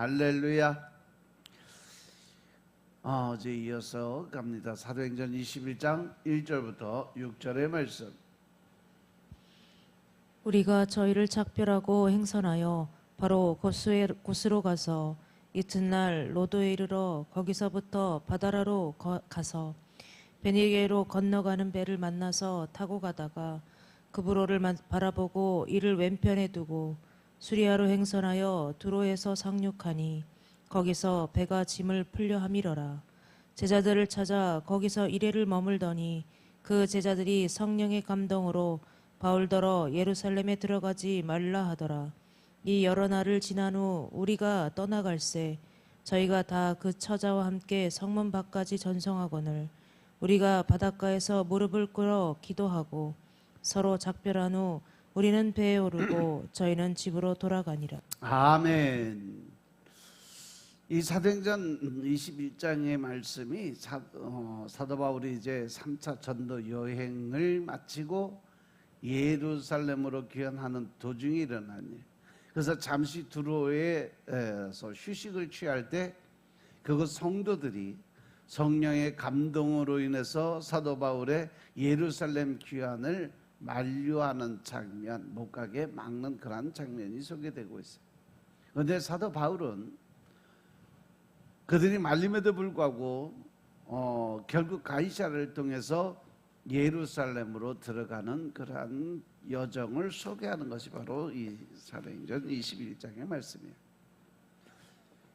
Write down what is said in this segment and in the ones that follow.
할렐루야. 어제 이어서 갑니다. 사도행전 21장 1절부터 6절의 말씀. 우리가 저희를 작별하고 행선하여 바로 고스로 가서 이튿날 로도에 이르러 거기서부터 바다라로 가서 베니게로 건너가는 배를 만나서 타고 가다가 그브로를 바라보고 이를 왼편에 두고 수리아로 행선하여 두로에서 상륙하니 거기서 배가 짐을 풀려 함이러라. 제자들을 찾아 거기서 이레를 머물더니 그 제자들이 성령의 감동으로 바울더러 예루살렘에 들어가지 말라 하더라. 이 여러 날을 지난 후 우리가 떠나갈새 저희가 다 그 처자와 함께 성문 밖까지 전성하거늘 우리가 바닷가에서 무릎을 꿇어 기도하고 서로 작별한 후 우리는 배에 오르고 저희는 집으로 돌아가니라. 아멘. 이 사도행전 21장의 말씀이 사도 바울이 이제 3차 전도 여행을 마치고 예루살렘으로 귀환하는 도중에 일어난 일. 그래서 잠시 두로에서 휴식을 취할 때 그곳 성도들이 성령의 감동으로 인해서 사도 바울의 예루살렘 귀환을 만류하는 장면, 못 가게 막는 그런 장면이 소개되고 있어요. 그런데 사도 바울은 그들이 말림에도 불구하고 결국 가이사를 통해서 예루살렘으로 들어가는 그러한 여정을 소개하는 것이 바로 이 사도행전 21장의 말씀이에요.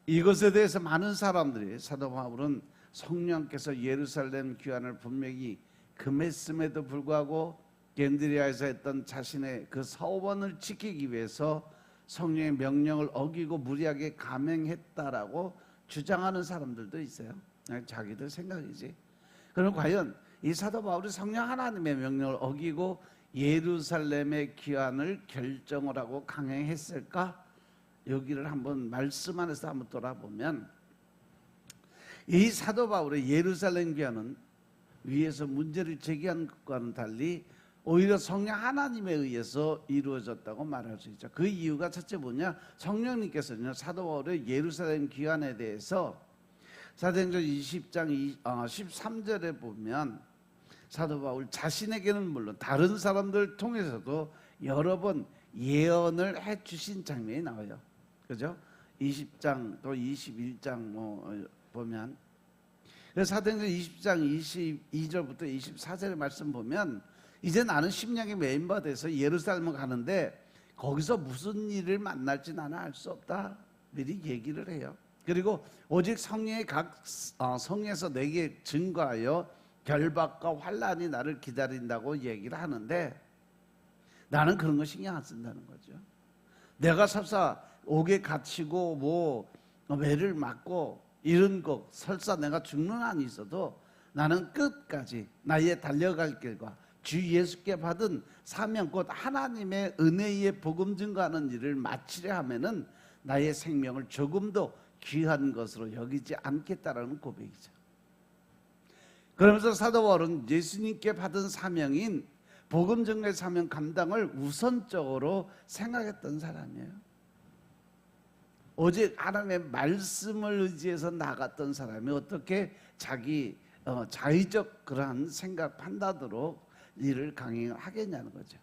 이것에 대해서 많은 사람들이 사도 바울은 성령께서 예루살렘 귀환을 분명히 금했음에도 불구하고 겐드리아에서 했던 자신의 그 서원을 지키기 위해서 성령의 명령을 어기고 무리하게 감행했다라고 주장하는 사람들도 있어요. 자기들 생각이지. 그럼 과연 이 사도 바울이 성령 하나님의 명령을 어기고 예루살렘의 귀환을 결정을 하고 강행했을까? 여기를 한번 말씀 안에서 한번 돌아보면 이 사도 바울의 예루살렘 귀환은 위에서 문제를 제기한 것과는 달리 오히려 성령 하나님에 의해서 이루어졌다고 말할 수 있죠. 그 이유가 첫째 뭐냐? 성령님께서는 사도 바울의 예루살렘 귀환에 대해서 사도행전 20장 13절에 보면 사도 바울 자신에게는 물론 다른 사람들 통해서도 여러 번 예언을 해주신 장면이 나와요. 그죠? 20장 또 21장 보면 그래서 사도행전 20장 22절부터 24절의 말씀 보면 이제 나는 심령의 메인바 돼서 예루살렘을 가는데 거기서 무슨 일을 만날지 나는 알 수 없다. 미리 얘기를 해요. 그리고 오직 성령의 각 성에서 내게 증거하여 결박과 환란이 나를 기다린다고 얘기를 하는데 나는 그런 거 신경 안 쓴다는 거죠. 내가 설사 옥에 갇히고 매를 맞고 이런 거 설사 내가 죽는 한이 있어도 나는 끝까지 나의 달려갈 길과 주 예수께 받은 사명 곧 하나님의 은혜의 복음 증거하는 일을 마치려 하면은 나의 생명을 조금도 귀한 것으로 여기지 않겠다라는 고백이죠. 그러면서 사도 바울은 예수님께 받은 사명인 복음 증거의 사명 감당을 우선적으로 생각했던 사람이에요. 오직 하나님의 말씀을 의지해서 나갔던 사람이 어떻게 자기 자의적 그러한 생각 판단으로 일을 강행하겠냐는 거죠.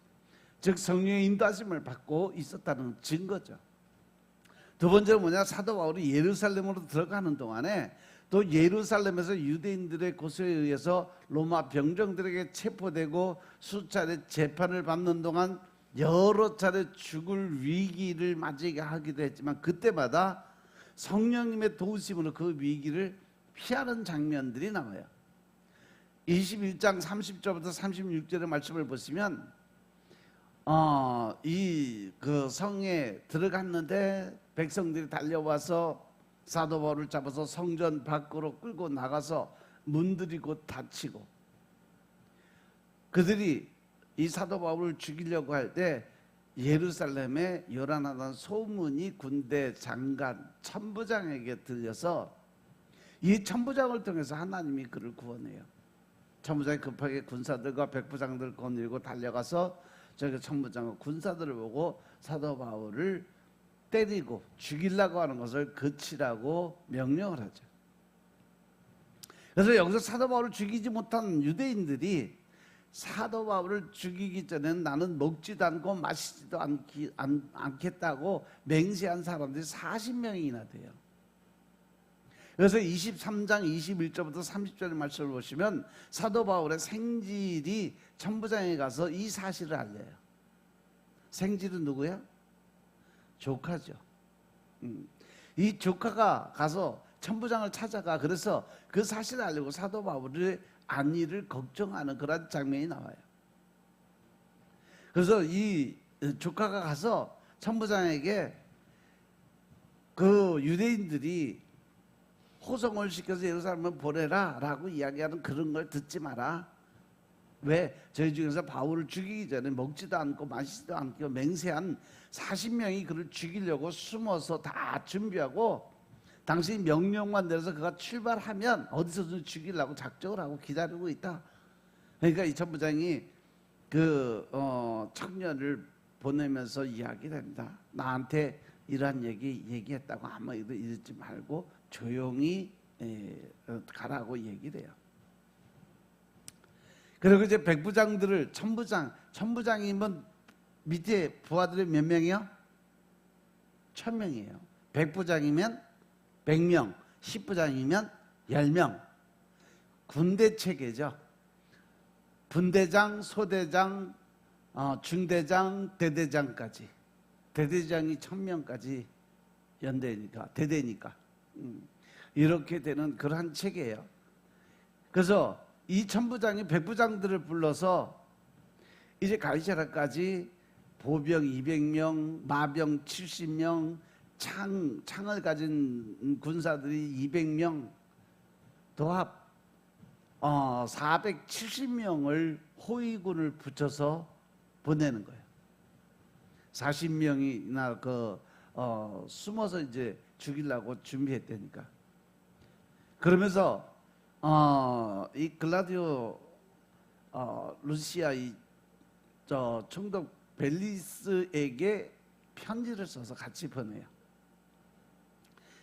즉 성령의 인도하심을 받고 있었다는 증거죠. 두 번째는 뭐냐? 사도 바울이 예루살렘으로 들어가는 동안에 또 예루살렘에서 유대인들의 고소에 의해서 로마 병정들에게 체포되고 수차례 재판을 받는 동안 여러 차례 죽을 위기를 맞이하게 하기도 했지만 그때마다 성령님의 도우심으로 그 위기를 피하는 장면들이 나와요. 21장 30절부터 36절의 말씀을 보시면 이 그 성에 들어갔는데 백성들이 달려와서 사도 바울을 잡아서 성전 밖으로 끌고 나가서 문들이 곧 닫히고 그들이 이 사도 바울을 죽이려고 할 때 예루살렘에 요란하다는 소문이 군대 장관 천부장에게 들려서 이 천부장을 통해서 하나님이 그를 구원해요. 천부장이 급하게 군사들과 백부장들을 거느리고 달려가서 저기 천부장과 군사들을 보고 사도 바울을 때리고 죽이려고 하는 것을 그치라고 명령을 하죠. 그래서 여기서 사도 바울을 죽이지 못한 유대인들이 사도 바울을 죽이기 전에는 나는 먹지도 않고 마시지도 않겠다고 맹세한 사람들이 40명이나 돼요. 그래서 23장 21절부터 30절의 말씀을 보시면 사도 바울의 생질이 천부장에 가서 이 사실을 알려요. 생질은 누구야? 조카죠. 이 조카가 가서 천부장을 찾아가 그래서 그 사실을 알리고 사도 바울의 안위를 걱정하는 그런 장면이 나와요. 그래서 이 조카가 가서 천부장에게 그 유대인들이 호송을 시켜서 예루살렘을 보내라 라고 이야기하는 그런 걸 듣지 마라. 왜? 저희 중에서 바울을 죽이기 전에 먹지도 않고 마시지도 않고 맹세한 40명이 그를 죽이려고 숨어서 다 준비하고 당신이 명령만 내려서 그가 출발하면 어디서든 죽이려고 작정을 하고 기다리고 있다. 그러니까 이 천부장이 그 청년을 보내면서 이야기를 합니다. 나한테 이러한 얘기했다고 아무도 이러지 말고 조용히 가라고 얘기를 해요. 그리고 이제 백부장들을 천부장이면 밑에 부하들이 몇 명이요? 1000명이에요. 백부장이면 100명, 10부장이면 10명. 군대 체계죠. 분대장, 소대장, 중대장, 대대장까지. 대대장이 1000명까지 연대니까, 대대니까. 이렇게 되는 그러한 체계예요. 그래서 이 천부장이 백부장들을 불러서 이제 가이사랴까지 보병 200명, 마병 70명, 창을 가진 군사들이 200명, 도합 470명을 호위군을 붙여서 보내는 거예요. 40명이나 숨어서 이제 죽이려고 준비했다니까. 그러면서 이 글라디오 루시아 총독 벨리스에게 편지를 써서 같이 보내요.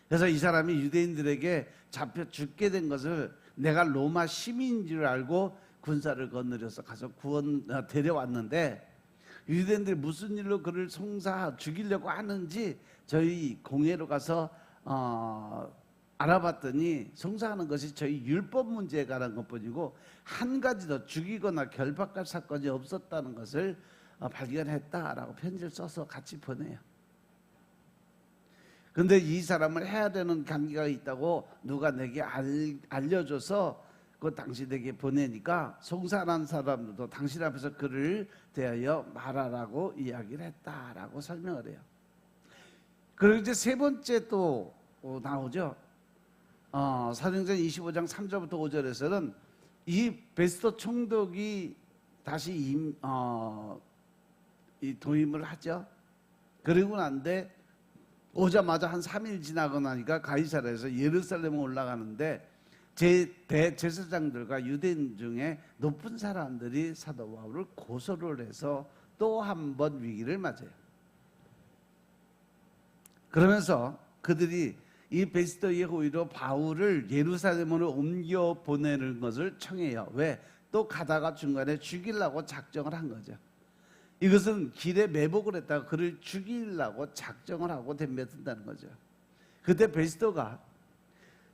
그래서 이 사람이 유대인들에게 잡혀 죽게 된 것을 내가 로마 시민인 줄 알고 군사를 거느려서 가서 데려왔는데 유대인들이 무슨 일로 그를 죽이려고 하는지 저희 공회로 가서 알아봤더니 송사하는 것이 저희 율법 문제에 관한 것뿐이고 한 가지 더 죽이거나 결박할 사건이 없었다는 것을 발견했다라고 편지를 써서 같이 보내요. 근데 이 사람을 해야 되는 관계가 있다고 누가 내게 알려줘서 그 당신에게 보내니까 송사한 사람들도 당신 앞에서 그를 대하여 말하라고 이야기를 했다라고 설명을 해요. 그리고 이제 세 번째 또 나오죠. 사도행전 25장 3절부터 5절에서는 이 베스토 총독이 다시 이 도임을 하죠. 그리고 난데 오자마자 한 3일 지나고 나니까 가이사랴에서 예루살렘에 올라가는데 대제사장들과 유대인 중에 높은 사람들이 사도 바울을 고소를 해서 또 한 번 위기를 맞아요. 그러면서 그들이 이 베스토의 호의로 바울을 예루살렘으로 옮겨 보내는 것을 청해요. 왜? 또 가다가 중간에 죽이려고 작정을 한 거죠. 이것은 길에 매복을 했다가 그를 죽이려고 작정을 하고 덤벼든다는 거죠. 그때 베스토가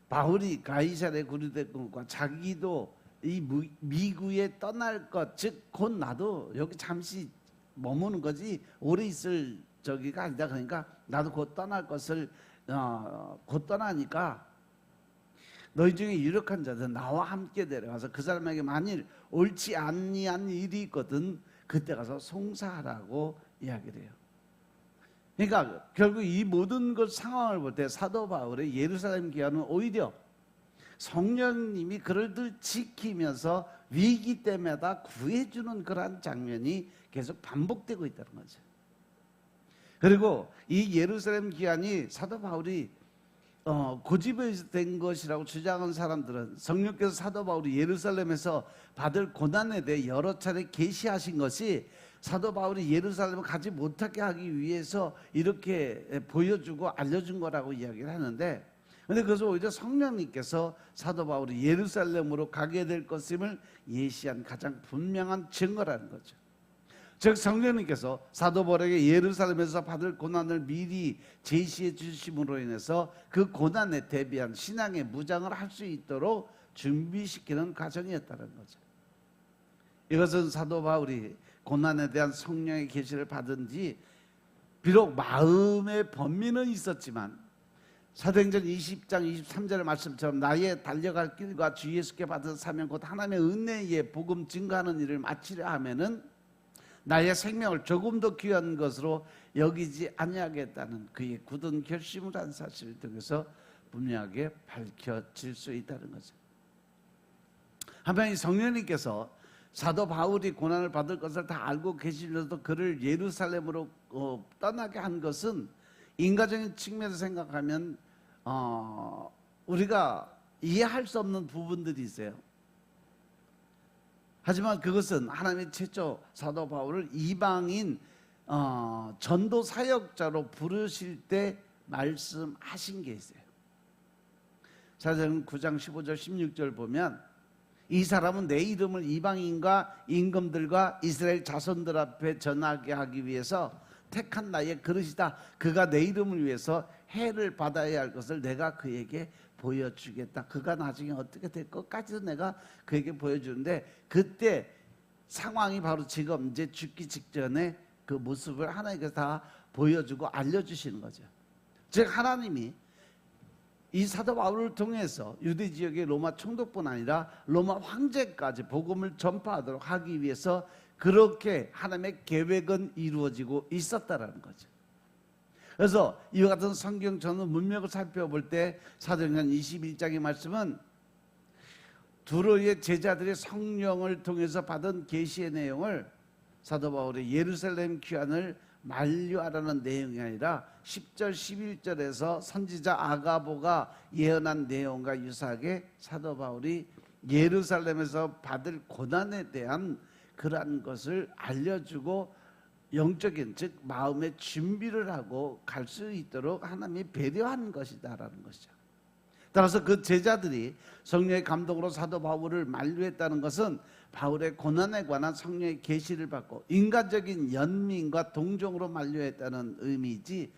바울이 가이사랴에 구류된 것과 자기도 이 미국에 떠날 것, 즉 곧 나도 여기 잠시 머무는 거지 오래 있을 저기가 아니다. 그러니까 나도 곧 떠날 것을 곧 떠나니까 너희 중에 유력한 자들 나와 함께 내려가서 그 사람에게 만일 옳지 아니한 일이 있거든 그때 가서 송사하라고 이야기를 해요. 그러니까 결국 이 모든 것 상황을 볼 때 사도 바울의 예루살렘 기한은 오히려 성령님이 그를 늘 지키면서 위기 때마다 구해주는 그러한 장면이 계속 반복되고 있다는 거죠. 그리고 이 예루살렘 기한이 사도 바울이 고집된 것이라고 주장하는 사람들은 성령께서 사도 바울이 예루살렘에서 받을 고난에 대해 여러 차례 계시하신 것이 사도 바울이 예루살렘을 가지 못하게 하기 위해서 이렇게 보여주고 알려준 거라고 이야기를 하는데, 근데 그것은 오히려 성령님께서 사도 바울이 예루살렘으로 가게 될 것임을 예시한 가장 분명한 증거라는 거죠. 즉 성령님께서 사도 바울에게 예루살렘에서 받을 고난을 미리 제시해 주심으로 인해서 그 고난에 대비한 신앙의 무장을 할 수 있도록 준비시키는 과정이었다는 거죠. 이것은 사도 바울이 고난에 대한 성령의 계시를 받은 뒤 비록 마음의 번민은 있었지만 사도행전 20장 23절 말씀처럼 나의 달려갈 길과 주 예수께 받은 사명 곧 하나님의 은혜의 복음 증거하는 일을 마치려 하면은 나의 생명을 조금 더 귀한 것으로 여기지 아니하겠다는 그의 굳은 결심을 한 사실을 통해서 분명하게 밝혀질 수 있다는 거죠. 한편 이 성령님께서 사도 바울이 고난을 받을 것을 다 알고 계시면서도 그를 예루살렘으로 떠나게 한 것은 인간적인 측면에서 생각하면 우리가 이해할 수 없는 부분들이 있어요. 하지만 그것은 하나님의 최초 사도 바울을 이방인 전도 사역자로 부르실 때 말씀하신 게 있어요. 사도행전 9장 15절 16절 보면 이 사람은 내 이름을 이방인과 임금들과 이스라엘 자손들 앞에 전하게 하기 위해서 택한 나의 그릇이다. 그가 내 이름을 위해서 해를 받아야 할 것을 내가 그에게 보여주겠다. 그가 나중에 어떻게 될 것까지도 내가 그에게 보여주는데, 그때 상황이 바로 지금 이제 죽기 직전에 그 모습을 하나님께서 다 보여주고 알려주시는 거죠. 즉 하나님이 이 사도 바울을 통해서 유대 지역의 로마 총독뿐 아니라 로마 황제까지 복음을 전파하도록 하기 위해서 그렇게 하나님의 계획은 이루어지고 있었다라는 거죠. 그래서 이와 같은 성경 전후 문맥을 살펴볼 때 사도행전 21장의 말씀은 두로의 제자들의 성령을 통해서 받은 계시의 내용을 사도 바울의 예루살렘 귀환을 만류하라는 내용이 아니라 10절 11절에서 선지자 아가보가 예언한 내용과 유사하게 사도 바울이 예루살렘에서 받을 고난에 대한 그러한 것을 알려주고 영적인 즉 마음의 준비를 하고 갈 수 있도록 하나님이 배려한 것이다라는 것이죠. 따라서 그 제자들이 성령의 감동으로 사도 바울을 만류했다는 것은 바울의 고난에 관한 성령의 계시를 받고 인간적인 연민과 동정으로 만류했다는 의미이지,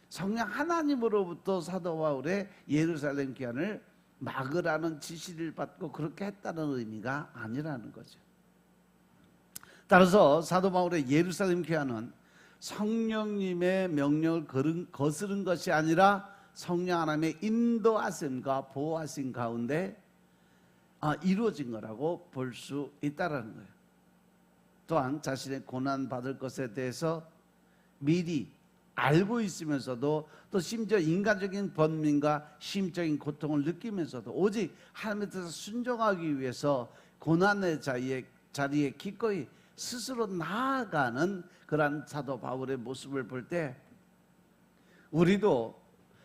성령 하나님으로부터 사도 바울의 예루살렘 귀환을 막으라는 지시를 받고 그렇게 했다는 의미가 아니라는 거죠. 따라서 사도 바울의 예루살렘 귀환은 성령님의 명령을 거스른 것이 아니라 성령 하나님의 인도하심과 보호하심 가운데 이루어진 거라고 볼 수 있다는 거예요. 또한 자신의 고난 받을 것에 대해서 미리 알고 있으면서도 또 심지어 인간적인 번민과 심적인 고통을 느끼면서도 오직 하나님의 뜻에 순종하기 위해서 고난의 자리에 기꺼이 스스로 나아가는 그러한 사도 바울의 모습을 볼 때 우리도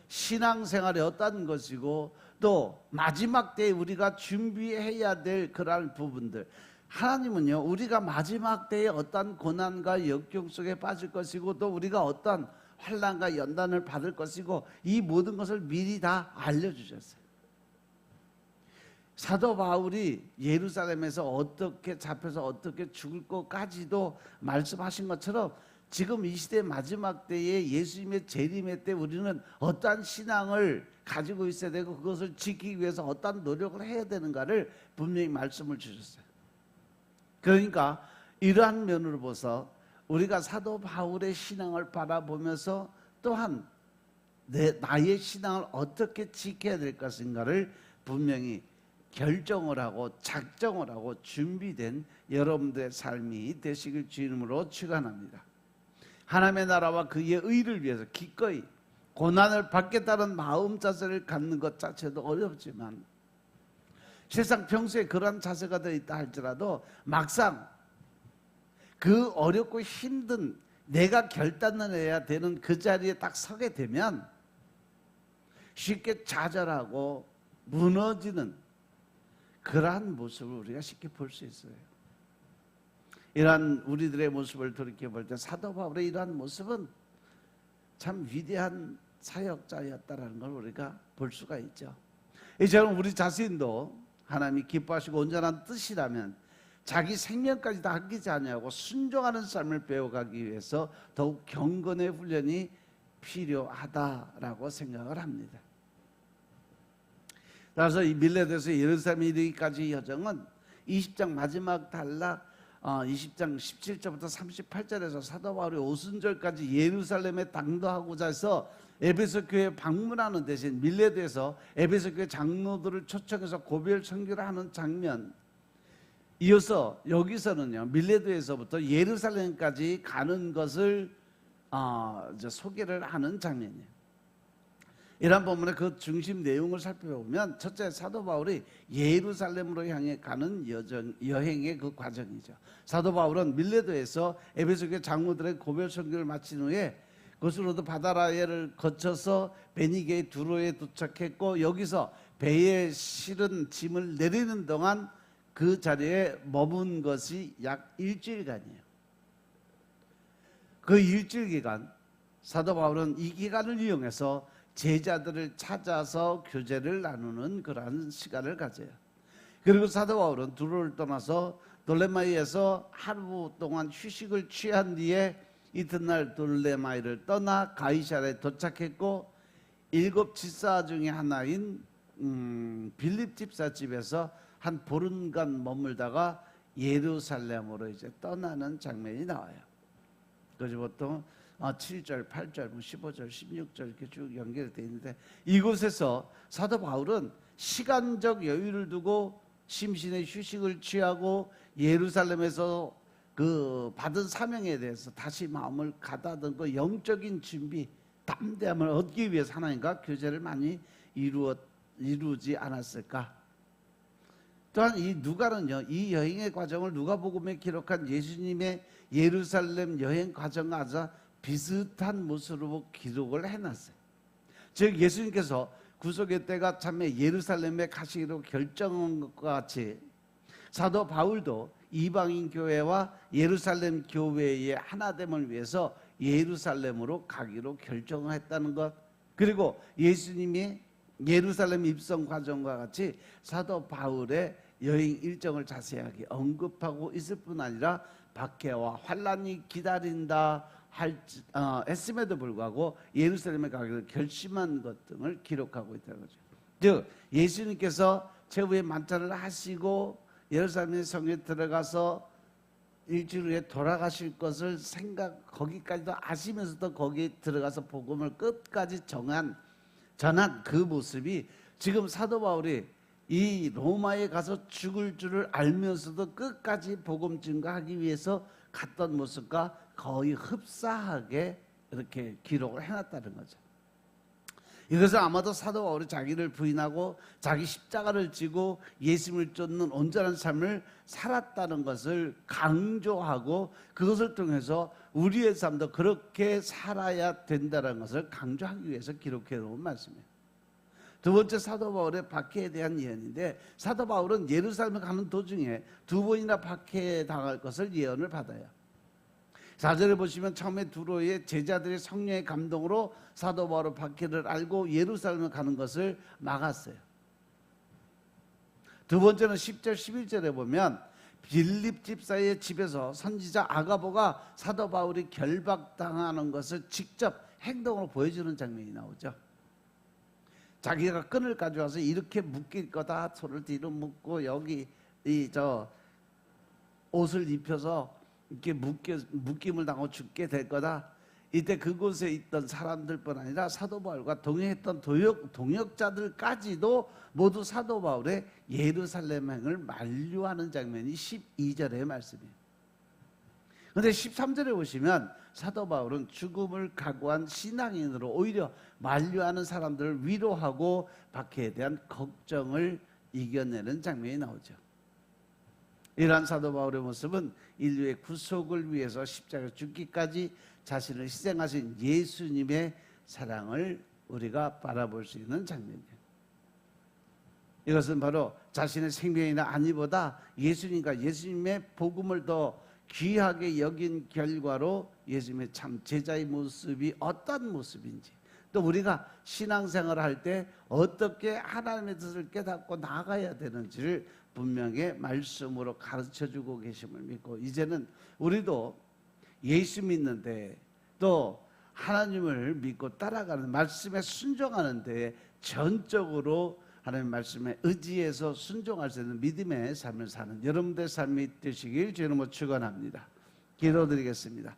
신앙생활이 어떤 것이고 또 마지막 때에 우리가 준비해야 될 그러한 부분들, 하나님은요 우리가 마지막 때에 어떤 고난과 역경 속에 빠질 것이고 또 우리가 어떤 환난과 연단을 받을 것이고 이 모든 것을 미리 다 알려주셨어요. 사도 바울이 예루살렘에서 어떻게 잡혀서 어떻게 죽을 것까지도 말씀하신 것처럼 지금 이 시대 마지막 때에 예수님의 재림의 때 우리는 어떠한 신앙을 가지고 있어야 되고 그것을 지키기 위해서 어떠한 노력을 해야 되는가를 분명히 말씀을 주셨어요. 그러니까 이러한 면으로 봐서 우리가 사도 바울의 신앙을 바라보면서 또한 나의 신앙을 어떻게 지켜야 될 것인가를 분명히 결정을 하고 작정을 하고 준비된 여러분들의 삶이 되시길 주님으로 축원합니다. 하나님의 나라와 그의 의를 위해서 기꺼이 고난을 받겠다는 마음 자세를 갖는 것 자체도 어렵지만 세상 평소에 그런 자세가 되어 있다 할지라도 막상 그 어렵고 힘든 내가 결단을 해야 되는 그 자리에 딱 서게 되면 쉽게 좌절하고 무너지는 그러한 모습을 우리가 쉽게 볼 수 있어요. 이러한 우리들의 모습을 돌이켜볼 때 사도 바울의 이러한 모습은 참 위대한 사역자였다라는 걸 우리가 볼 수가 있죠. 이처럼 우리 자신도 하나님이 기뻐하시고 온전한 뜻이라면 자기 생명까지 다 아끼지 아니하고 순종하는 삶을 배워가기 위해서 더욱 경건의 훈련이 필요하다라고 생각을 합니다. 따라서 이 밀레도에서 예루살렘에 이르기까지 여정은 20장 마지막 단락 20장 17절부터 38절에서 사도 바울이 오순절까지 예루살렘에 당도하고자 해서 에베소 교회 방문하는 대신 밀레도에서 에베소 교회 장로들을 초청해서 고별 선교를 하는 장면, 이어서 여기서는요 밀레도에서부터 예루살렘까지 가는 것을 소개를 하는 장면이에요. 이러한 부분의 그 중심 내용을 살펴보면 첫째, 사도 바울이 예루살렘으로 향해 가는 여행의 그 과정이죠. 사도 바울은 밀레도에서 에베소 교회 장로들의 고별 선교를 마친 후에 그것으로도 바다라를 거쳐서 베니게의 두로에 도착했고, 여기서 배에 실은 짐을 내리는 동안 그 자리에 머문 것이 약 일주일간이에요. 그 일주일 기간 사도 바울은 이 기간을 이용해서 제자들을 찾아서 교제를 나누는 그러한 시간을 가져요. 그리고 사도 바울은 두로를 떠나서 돌레마이에서 하루 동안 휴식을 취한 뒤에 이튿날 돌레마이를 떠나 가이사랴에 도착했고, 7 집사 중에 하나인 빌립 집사 집에서 한 보름간 머물다가 예루살렘으로 이제 떠나는 장면이 나와요. 그래서 보통 7절, 8절, 15절, 16절 이렇게 쭉 연결되어 있는데, 이곳에서 사도 바울은 시간적 여유를 두고 심신의 휴식을 취하고 예루살렘에서 그 받은 사명에 대해서 다시 마음을 가다듬고 영적인 준비, 담대함을 얻기 위해서 하나님과 교제를 많이 이루지 않았을까? 또한 이 누가는요, 이 여행의 과정을 누가복음에 기록한 예수님의 예루살렘 여행 과정과 아주 비슷한 모습으로 기록을 해놨어요. 즉 예수님께서 구속의 때가 참에 예루살렘에 가시기로 결정한 것과 같이 사도 바울도 이방인 교회와 예루살렘 교회의 하나됨을 위해서 예루살렘으로 가기로 결정했다는 것, 그리고 예수님이 예루살렘 입성 과정과 같이 사도 바울의 여행 일정을 자세하게 언급하고 있을 뿐 아니라 박해와 환난이 기다린다 했음에도 불구하고 예루살렘에 가기로 결심한 것 등을 기록하고 있다는 거죠. 즉 예수님께서 최후의 만찬을 하시고 예루살렘 성에 들어가서 일주일 후에 돌아가실 것을 거기까지도 아시면서도 거기에 들어가서 복음을 끝까지 전한 그 모습이 지금 사도 바울이 이 로마에 가서 죽을 줄을 알면서도 끝까지 복음 증거하기 위해서 갔던 모습과 거의 흡사하게 이렇게 기록을 해놨다는 거죠. 이것은 아마도 사도 바울이 자기를 부인하고 자기 십자가를 지고 예수님을 쫓는 온전한 삶을 살았다는 것을 강조하고, 그것을 통해서 우리의 삶도 그렇게 살아야 된다는 것을 강조하기 위해서 기록해 놓은 말씀이에요. 두 번째, 사도 바울의 박해에 대한 예언인데, 사도 바울은 예루살렘에 가는 도중에 2번이나 박해에 당할 것을 예언을 받아요. 4절에 보시면 처음에 두로의 제자들의 성령의 감동으로 사도 바울의 박해를 알고 예루살렘에 가는 것을 막았어요. 두 번째는 10절 11절에 보면 빌립 집사의 집에서 선지자 아가보가 사도 바울이 결박당하는 것을 직접 행동으로 보여주는 장면이 나오죠. 자기가 끈을 가져와서 이렇게 묶일 거다, 손을 뒤로 묶고 여기 옷을 입혀서 이렇게 묶임을 당하고 죽게 될 거다. 이때 그곳에 있던 사람들뿐 아니라 사도 바울과 동행했던 동역자들까지도 모두 사도 바울의 예루살렘행을 만류하는 장면이 12절의 말씀이에요. 그런데 13절에 보시면 사도 바울은 죽음을 각오한 신앙인으로 오히려 만류하는 사람들을 위로하고 박해에 대한 걱정을 이겨내는 장면이 나오죠. 이러한 사도 바울의 모습은 인류의 구속을 위해서 십자가에 죽기까지 자신을 희생하신 예수님의 사랑을 우리가 바라볼 수 있는 장면이에요. 이것은 바로 자신의 생명이나 안위보다 예수님과 예수님의 복음을 더 귀하게 여긴 결과로 예수님의 참 제자의 모습이 어떤 모습인지, 또 우리가 신앙생활을 할 때 어떻게 하나님의 뜻을 깨닫고 나아가야 되는지를 분명히 말씀으로 가르쳐주고 계심을 믿고, 이제는 우리도 예수 믿는데 또 하나님을 믿고 따라가는 말씀에 순종하는 데 전적으로 하나님의 말씀에 의지해서 순종할 수 있는 믿음의 삶을 사는 여러분들의 삶이 되시길 주님으로 축원합니다. 기도드리겠습니다.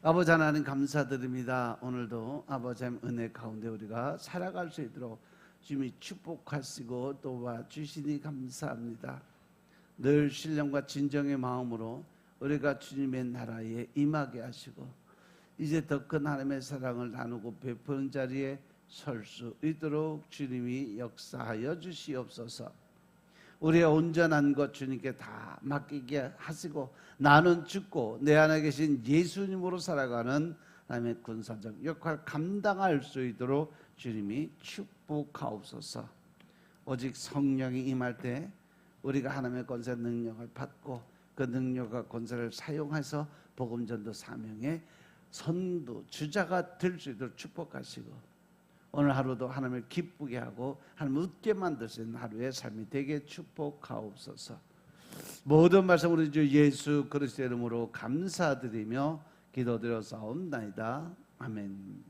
아버지 하나님 감사드립니다. 오늘도 아버지 하나님 은혜 가운데 우리가 살아갈 수 있도록 주님이 축복하시고 도와주시니 감사합니다. 늘 신령과 진정의 마음으로 우리가 주님의 나라에 임하게 하시고 이제 더 큰 하나님의 사랑을 나누고 베푸는 자리에 설 수 있도록 주님이 역사하여 주시옵소서. 우리의 온전한 것 주님께 다 맡기게 하시고 나는 죽고 내 안에 계신 예수님으로 살아가는 하나님의 군사적 역할 감당할 수 있도록 주님이 축복하옵소서. 오직 성령이 임할 때 우리가 하나님의 권세 능력을 받고 그 능력과 권세를 사용해서 복음전도 사명의 선두 주자가 될 수 있도록 축복하시고 오늘 하루도 하나님을 기쁘게 하고 하나님을 웃게 만들 수 있는 하루의 삶이 되게 축복하옵소서. 모든 말씀 우리 주 예수 그리스도의 이름으로 감사드리며 기도드려 싸움나이다. 아멘.